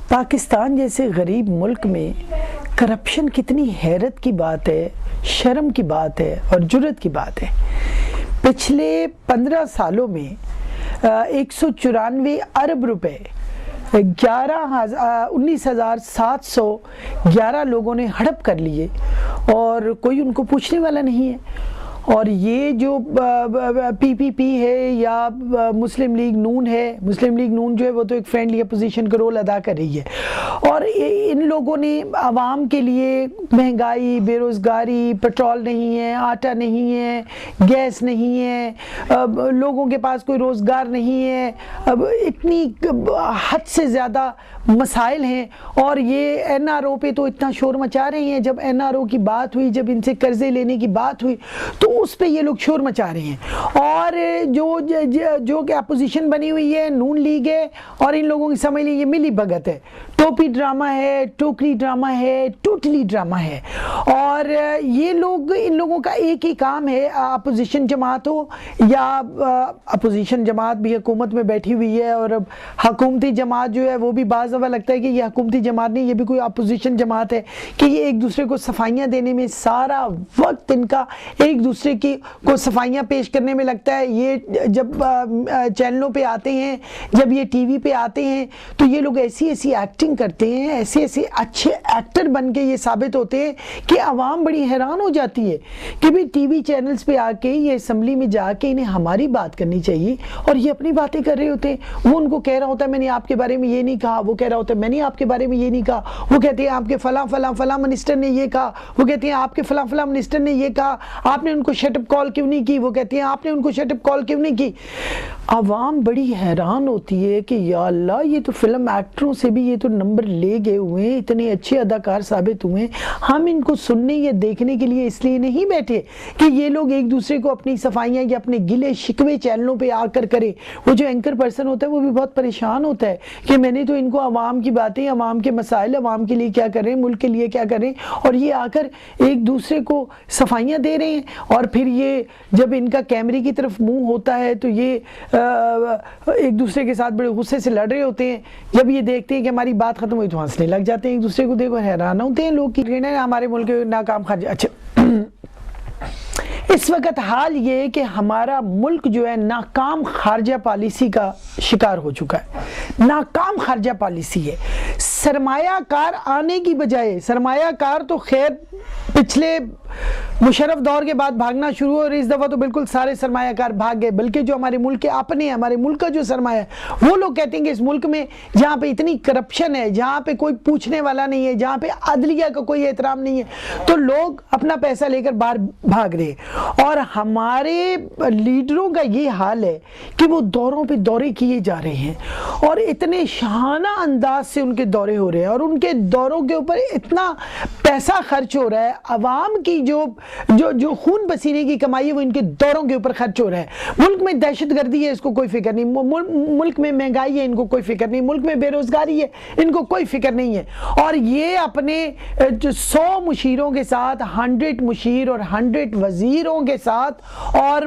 پاکستان جیسے غریب ملک میں کرپشن کتنی حیرت کی بات ہے، شرم کی بات ہے اور جرت کی بات ہے۔ پچھلے 15 سالوں میں 194 ارب روپے 19,711 لوگوں نے ہڑپ کر لیے اور کوئی ان کو پوچھنے والا نہیں ہے۔ اور یہ جو پی پی پی ہے یا مسلم لیگ نون ہے، مسلم لیگ نون جو ہے وہ تو ایک فرینڈلی اپوزیشن کا رول ادا کر رہی ہے، اور ان لوگوں نے عوام کے لیے مہنگائی، بے روزگاری، پیٹرول نہیں ہے، آٹا نہیں ہے، گیس نہیں ہے، لوگوں کے پاس کوئی روزگار نہیں ہے، اب اتنی حد سے زیادہ مسائل ہیں، اور یہ این آر او پہ تو اتنا شور مچا رہے ہیں۔ جب این آر او کی بات ہوئی، جب ان سے قرضے لینے کی بات ہوئی تو اس پہ یہ لوگ شور مچا رہے ہیں، اور جو کہ اپوزیشن بنی ہوئی ہے نون لیگ ہے، اور ان لوگوں کی سمجھ لیں یہ ملی بھگت ہے، ٹوپی ڈرامہ ہے، ٹوکری ڈرامہ ہے، ٹوٹلی ڈرامہ ہے۔ اور یہ لوگ، ان لوگوں کا ایک ہی کام ہے، اپوزیشن جماعت ہو یا اپوزیشن جماعت بھی حکومت میں بیٹھی ہوئی ہے، اور اب حکومتی جماعت جو ہے وہ بھی بعض دفعہ لگتا ہے کہ یہ حکومتی جماعت نہیں، یہ بھی کوئی اپوزیشن جماعت ہے، کہ یہ ایک دوسرے کو صفائیاں دینے میں سارا وقت ان کا ایک دوسرے کو صفائیاں پیش کرنے میں لگتا ہے۔ یہ جب چینلوں پہ آتے ہیں، جب یہ ٹی وی پہ آتے ہیں تو یہ لوگ ایسی ایکٹنگ کرتے ہیں، ایسے اچھے ایکٹر بن کے یہ ثابت ہوتے ہیں کہ عوام بڑی حیران ہو جاتی ہے کہ بھی ٹی وی چینلز پہ آ کے یہ اسمبلی میں جا کے انہیں ہماری بات کرنی چاہیے، اور یہ اپنی باتیں کر رہے ہوتے ہیں۔ وہ ان کو کہہ رہا ہوتا ہے میں نے آپ کے بارے میں یہ نہیں کہا، وہ کہہ رہا ہوتا ہے میں نے آپ کے بارے میں یہ نہیں کہا، وہ کہتے ہیں آپ کے فلاں منسٹر نے یہ کہا، وہ کہتے ہیں آپ کے فلاں منسٹر نے یہ کہا، آپ نے ان کو شٹ اپ کال کیوں نہیں کی، وہ کہتے ہیں آپ نے ان کو شٹ اپ کال کیوں نہیں کی۔ عوام بڑی حیران ہوتی ہے کہ یا اللہ، یہ تو فلم ایکٹروں سے بھی یہ تو نمبر لے گئے ہوئے ہیں، اتنے اچھے اداکار ثابت ہوئے ہیں، ہم ان کو سننے یا دیکھنے کے لیے اس لیے نہیں بیٹھے کہ یہ لوگ ایک دوسرے کو اپنی صفائیاں یا اپنے گلے شکوے چینلوں پہ آ کر کرے۔ وہ جو اینکر پرسن ہوتا ہے وہ بھی بہت پریشان ہوتا ہے کہ میں نے تو ان کو عوام کی باتیں، عوام کے مسائل، عوام کے لیے کیا کر رہے ہیں، ملک کے لیے کیا کر رہے ہیں، اور یہ آ کر ایک دوسرے کو صفائیاں دے رہے ہیں، اور پھر یہ جب ان کا کیمرے کی طرف منہ ہوتا ہے تو یہ ایک دوسرے کے ساتھ بڑے غصے سے لڑ رہے ہوتے ہیں۔ جب یہ دیکھتے ہیں کہ ہماری بات ختم ہوئی تو ہنسنے لگ جاتے ہیں، ایک دوسرے کو دیکھو حیران ہوتے ہیں لوگ کہ ہمارے ملک ناکام خرچ۔ اچھا، اس وقت حال یہ ہے کہ ہمارا ملک جو ہے ناکام خارجہ پالیسی کا شکار ہو چکا ہے، ناکام خارجہ پالیسی ہے۔ سرمایہ کار آنے کی بجائے، سرمایہ کار تو خیر پچھلے مشرف دور کے بعد بھاگنا شروع ہو، اور اس دفعہ تو بالکل سارے سرمایہ کار بھاگ گئے، بلکہ جو ہمارے ملک کے اپنے ہیں، ہمارے ملک کا جو سرمایہ ہے، وہ لوگ کہتے ہیں کہ اس ملک میں جہاں پہ اتنی کرپشن ہے، جہاں پہ کوئی پوچھنے والا نہیں ہے، جہاں پہ عدلیہ کا کوئی احترام نہیں ہے، تو لوگ اپنا پیسہ لے کر باہر بھاگ رہے ہیں۔ اور ہمارے لیڈروں کا یہ حال ہے کہ وہ دوروں پہ دورے کیے جا رہے ہیں، اور اتنے شاہانہ انداز سے ان کے دورے ہو رہے ہیں، اور ان کے دوروں کے اوپر اتنا پیسہ خرچ ہو رہا ہے، عوام کی جو خون پسینے کی کمائی ہے وہ ان کے دوروں کے اوپر خرچ ہو رہا ہے۔ ملک میں دہشت گردی ہے، اس کو کوئی فکر نہیں، ملک میں مہنگائی ہے، ان کو کوئی فکر نہیں، ملک میں بے روزگاری ہے، ان کو کوئی فکر نہیں ہے، اور یہ اپنے 100 مشیروں کے ساتھ، 100 مشیر اور 100 وزیروں کے ساتھ، اور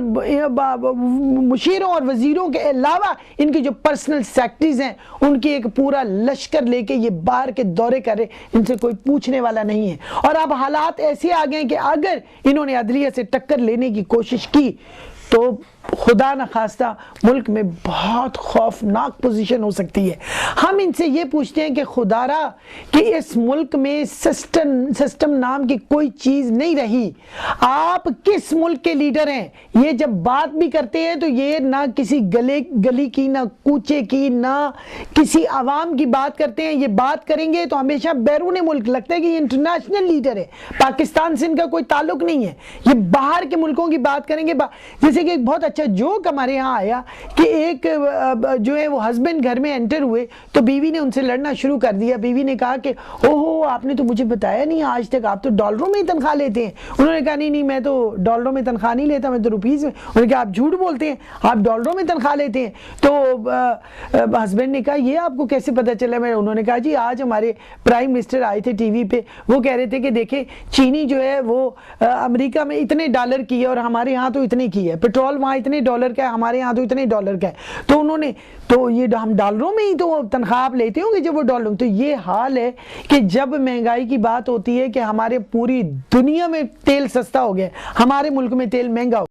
مشیروں اور وزیروں کے علاوہ ان کی جو پرسنل سیکرٹریز ہیں ان کی ایک پورا لشکر لے کے یہ باہر کے دورے کر رہے، ان سے کوئی پوچھنے والا نہیں ہے۔ اور اب حالات ایسے آ گئے کہ اگر انہوں نے عدلیہ سے ٹکر لینے کی کوشش کی تو خدا نخواستہ ملک میں بہت خوفناک پوزیشن ہو سکتی ہے۔ ہم ان سے یہ پوچھتے ہیں کہ خدا را کہ اس ملک میں سسٹم نام کی کوئی چیز نہیں رہی، آپ کس ملک کے لیڈر ہیں؟ یہ جب بات بھی کرتے ہیں تو یہ نہ کسی گلی کی، نہ کوچے کی، نہ کسی عوام کی بات کرتے ہیں، یہ بات کریں گے تو ہمیشہ بیرون ملک لگتا ہے کہ یہ انٹرنیشنل لیڈر ہے، پاکستان سے ان کا کوئی تعلق نہیں ہے، یہ باہر کے ملکوں کی بات کریں گے۔ جیسے کہ ایک بہت اچھا جوک ہمارے ہاں آیا کہ ایک جو ہے وہ ہسبینڈ گھر میں انٹر ہوئے تو بیوی نے ان سے لڑنا شروع کر دیا۔ بیوی نے کہا کہ اوہو، آپ نے تو مجھے بتایا نہیں آج تک، آپ تو ڈالروں میں ہی تنخواہ لیتے ہیں۔ انہوں نے کہا نہیں میں تو ڈالروں میں تنخواہ نہیں لیتا، میں تو روپیز میں۔ انہوں نے کہا آپ جھوٹ بولتے ہیں، آپ ڈالروں میں تنخواہ لیتے ہیں۔ تو ہسبینڈ نے کہا یہ آپ کو کیسے پتا چلا؟ انہوں نے کہا جی آج ہمارے پرائم منسٹر آئے تھے ٹی وی پہ، وہ کہہ رہے تھے کہ دیکھیں چینی جو ہے وہ امریکہ میں اتنے ڈالر کی ہے اور ہمارے ہاں تو اتنے کی ہے، پیٹرول وہاں اتنے ڈالر کا ہے, ہمارے یہاں تو اتنے ڈالر کا ہے, تو انہوں نے تو یہ ہم ڈالروں میں ہی تو تنخواہ آپ لیتے ہوں گے جب وہ ڈالر. تو یہ حال ہے کہ جب مہنگائی کی بات ہوتی ہے کہ ہمارے پوری دنیا میں تیل سستا ہو گیا, ہمارے ملک میں تیل مہنگا ہو